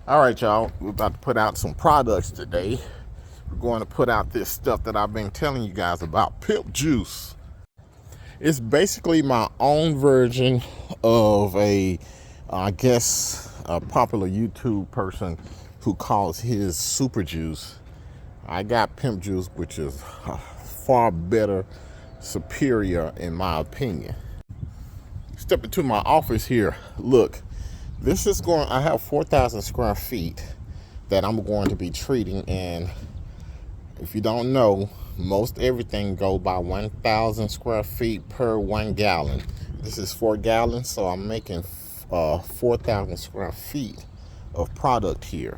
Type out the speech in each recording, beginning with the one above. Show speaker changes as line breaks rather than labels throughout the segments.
All right, y'all, we're about to put out some products today. We're going to put out this stuff that I've been telling you guys about, Pimp Juice. It's basically my own version of I guess, a popular YouTube person who calls his super juice. I got Pimp Juice, which is far better, superior in my opinion. Step into my office here. Look, I have 4,000 square feet that I'm going to be treating, and if you don't know, most everything goes by 1,000 square feet per 1 gallon. This is 4 gallons, so I'm making 4,000 square feet of product here.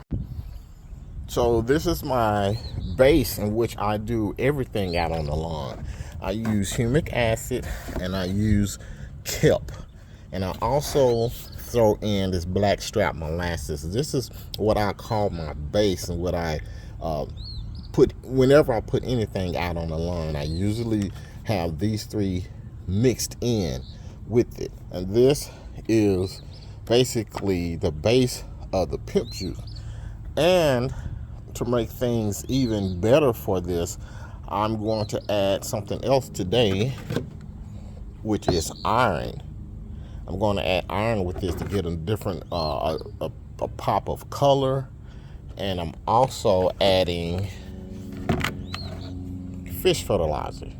So this is my base in which I do everything out on the lawn. I use humic acid and I use kelp. And I also throw in this blackstrap molasses. This is what I call my base, and what I put whenever I put anything out on the lawn. I usually have these three mixed in with it. And this is basically the base of the Pimp Juice. And to make things even better for this, I'm going to add something else today, which is iron. I'm going to add iron with this to get a different a pop of color. And I'm also adding fish fertilizer.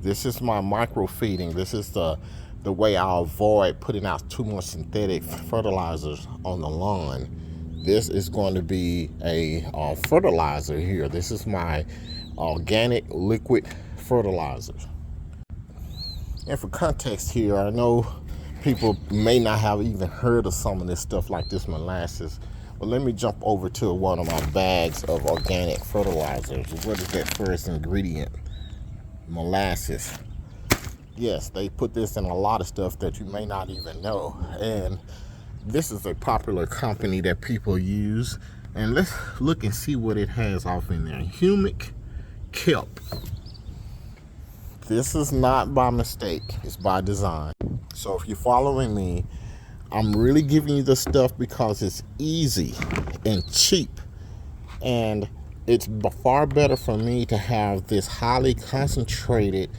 This is my micro feeding. This is the way I avoid putting out too much synthetic fertilizers on the lawn. This is going to be a fertilizer here. This is my organic liquid fertilizer. And for context here, I know people may not have even heard of some of this stuff like this molasses. But let me jump over to one of my bags of organic fertilizers. What is that first ingredient? Molasses. Yes, they put this in a lot of stuff that you may not even know. And this is a popular company that people use. And let's look and see what it has off in there. Humic kelp. This is not by mistake. It's by design. So if you're following me, I'm really giving you this stuff because it's easy and cheap. And it's far better for me to have this highly concentrated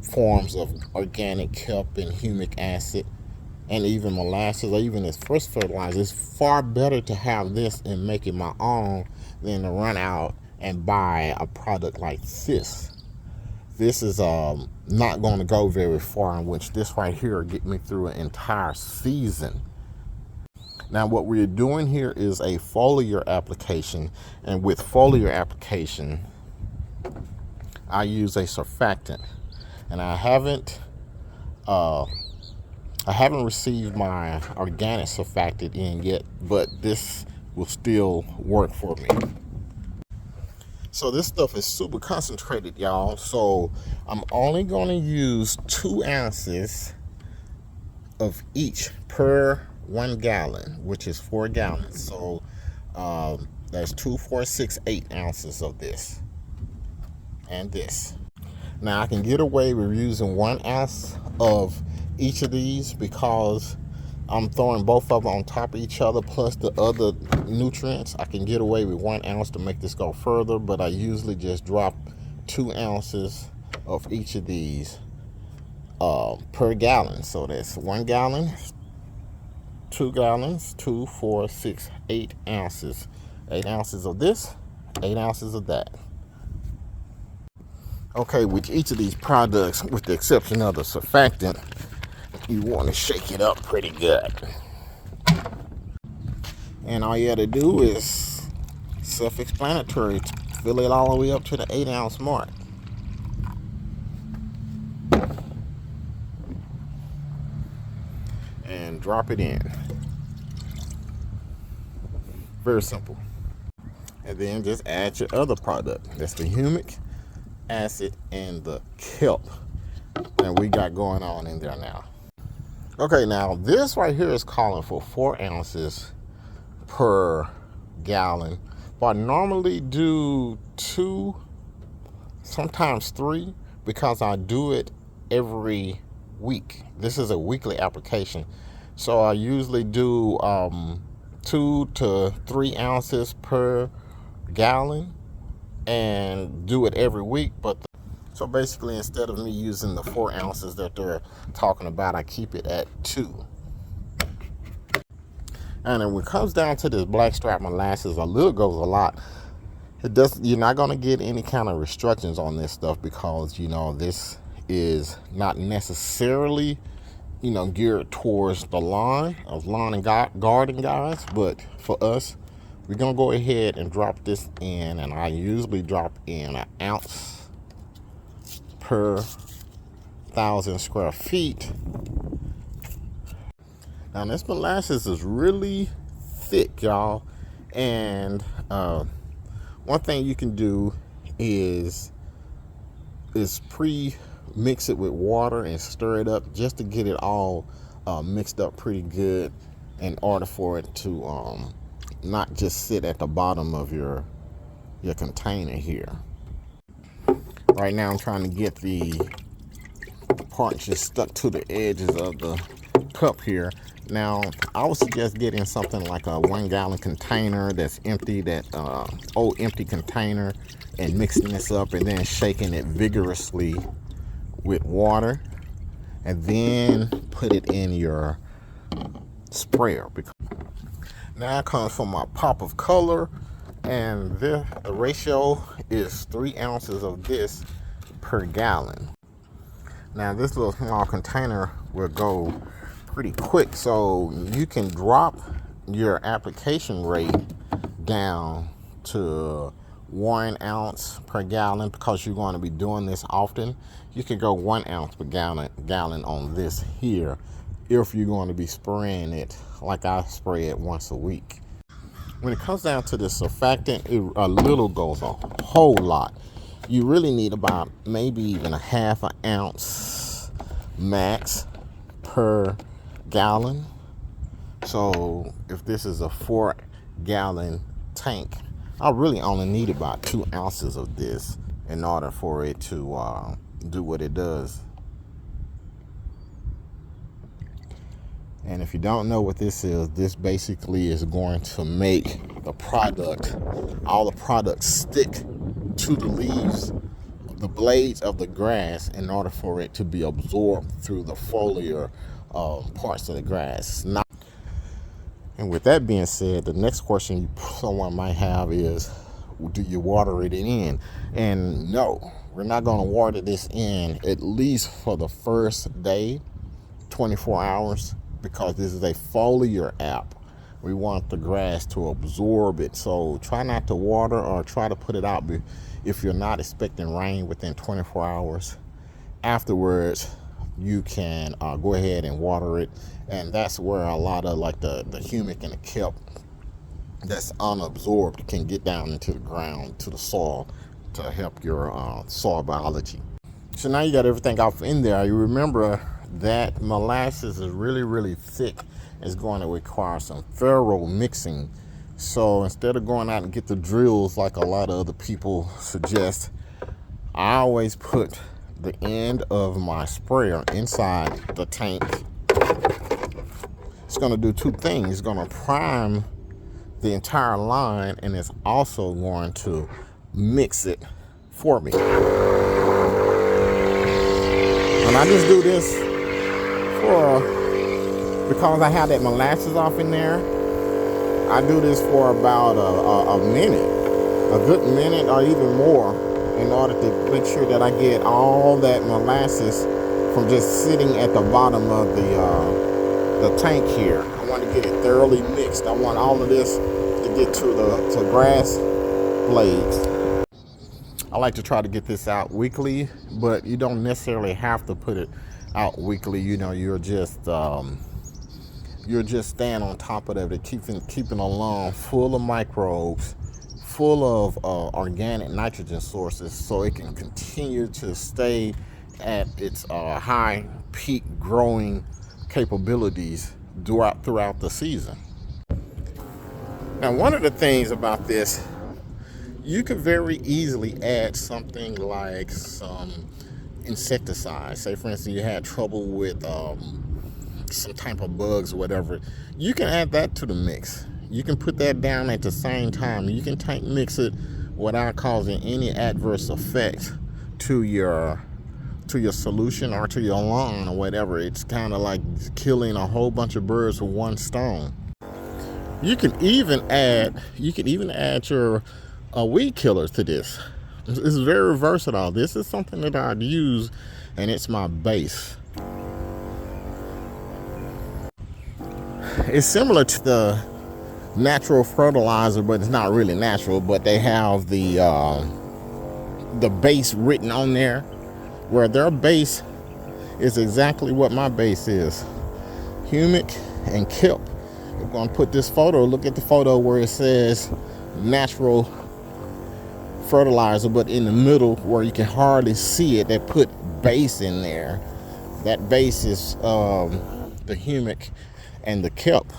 forms of organic kelp and humic acid and even molasses, or even this first fertilizer. It's far better to have this and make it my own than to run out and buy a product like this. This is not going to go very far, in which this right here will get me through an entire season. Now what we're doing here is a foliar application, and with foliar application I use a surfactant, and I haven't received my organic surfactant in yet, but this will still work for me. So this stuff is super concentrated, y'all. So I'm only going to use 2 ounces of each per 1 gallon, which is 4 gallons. So that's 2, 4, 6, 8 ounces of this and this. Now I can get away with using 1 ounce of each of these because I'm throwing both of them on top of each other plus the other nutrients. I can get away with 1 ounce to make this go further, but I usually just drop 2 ounces of each of these per gallon. So that's 1 gallon, 2 gallons, 2, 4, 6, 8 ounces. 8 ounces of this, 8 ounces of that. Okay, with each of these products, with the exception of the surfactant, you want to shake it up pretty good. And all you have to do is self-explanatory. Fill it all the way up to the 8 ounce mark. And drop it in. Very simple. And then just add your other product. That's the humic acid and the kelp that we got going on in there now. Okay, now this right here is calling for 4 ounces per gallon, but I normally do 2, sometimes 3, because I do it every week. This is a weekly application, so I usually do 2 to 3 ounces per gallon and do it every week. But so basically, instead of me using the 4 ounces that they're talking about, I keep it at 2. And then when it comes down to this blackstrap molasses, a little goes a lot. It does. You're not going to get any kind of restrictions on this stuff because, you know, this is not necessarily, you know, geared towards the lawn and garden guys. But for us, we're going to go ahead and drop this in. And I usually drop in 1 ounce per 1,000 square feet. Now this molasses is really thick, y'all. And one thing you can do is pre-mix it with water and stir it up just to get it all mixed up pretty good in order for it to not just sit at the bottom of your container here. Right now I'm trying to get the parts just stuck to the edges of the cup here. Now I would suggest getting something like a 1 gallon container that's empty, that old empty container, and mixing this up and then shaking it vigorously with water, and then put it in your sprayer. Now it comes from my pop of color, and the ratio is 3 ounces of this per gallon. Now this little small container will go pretty quick, so you can drop your application rate down to 1 ounce per gallon because you're going to be doing this often. You can go 1 ounce per gallon on this here if you're going to be spraying it like I spray it once a week. When it comes down to the surfactant, a little goes a whole lot. You really need about maybe even 1/2 ounce max per gallon. So if this is a 4 gallon tank, I really only need about 2 ounces of this in order for it to do what it does. And if you don't know what this is, this basically is going to make the product, all the products stick to the leaves, the blades of the grass, in order for it to be absorbed through the foliar parts of the grass. And with that being said, the next question someone might have is, do you water it in? And no, we're not going to water this in at least for the first day, 24 hours, because this is a foliar app. We want the grass to absorb it. So try not to water, or try to put it out if you're not expecting rain within 24 hours. Afterwards, you can go ahead and water it, and that's where a lot of like the humic and the kelp that's unabsorbed can get down into the ground, to the soil, to help your soil biology. So now you got everything off in there. You remember that molasses is really thick. It's going to require some thorough mixing. So instead of going out and get the drills like a lot of other people suggest, I always put the end of my sprayer inside the tank. It's going to do 2 things. It's going to prime the entire line, and it's also going to mix it for me. And I just do this because I have that molasses off in there. I do this for about a minute, a good minute or even more, in order to make sure that I get all that molasses from just sitting at the bottom of the tank here. I want to get it thoroughly mixed. I want all of this to get to the grass blades. I like to try to get this out weekly, but you don't necessarily have to put it out weekly. You know, you're just staying on top of it, keeping a lawn full of microbes, full of organic nitrogen sources, so it can continue to stay at its high peak growing capabilities throughout the season. Now, one of the things about this, you could very easily add something like some insecticide. Say, for instance, you had trouble with some type of bugs or whatever. You can add that to the mix. You can put that down at the same time. You can mix it without causing any adverse effect to your solution or to your lawn or whatever. It's kind of like killing a whole bunch of birds with one stone. You can even add your weed killers to this. It's very versatile. This is something that I'd use, and it's my base. It's similar to the natural fertilizer, but it's not really natural. But they have the base written on there, where their base is exactly what my base is: humic and kelp. I'm going to put this photo. Look at the photo where it says natural fertilizer, but in the middle where you can hardly see it, they put base in there. That base is the humic and the kelp.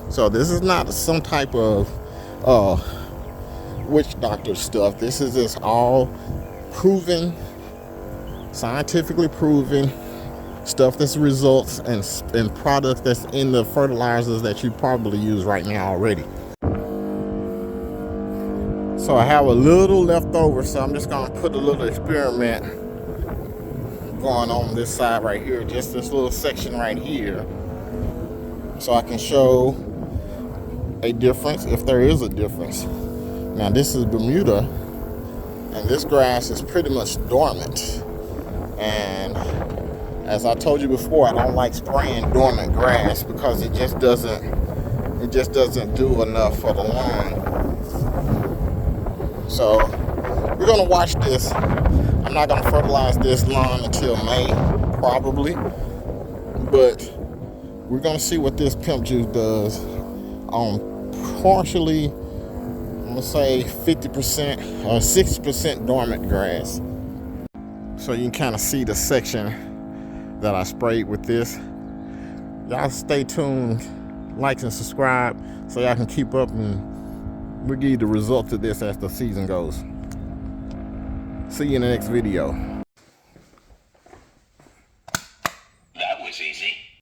So this is not some type of witch doctor stuff. This is just all proven, scientifically proven stuff that's results and products that's in the fertilizers that you probably use right now already. So I have a little left over, so I'm just gonna put a little experiment going on this side right here, just this little section right here, so I can show a difference, if there is a difference. Now this is Bermuda, and this grass is pretty much dormant. And as I told you before, I don't like spraying dormant grass because it just doesn't do enough for the lawn. So we're gonna watch this. I'm not gonna fertilize this lawn until May, probably, but we're gonna see what this Pimp Juice does on partially, I'm gonna say 50% or 60% dormant grass. So you can kind of see the section that I sprayed with this. Y'all stay tuned, like and subscribe so y'all can keep up, and we'll give you the results of this as the season goes. See you in the next video.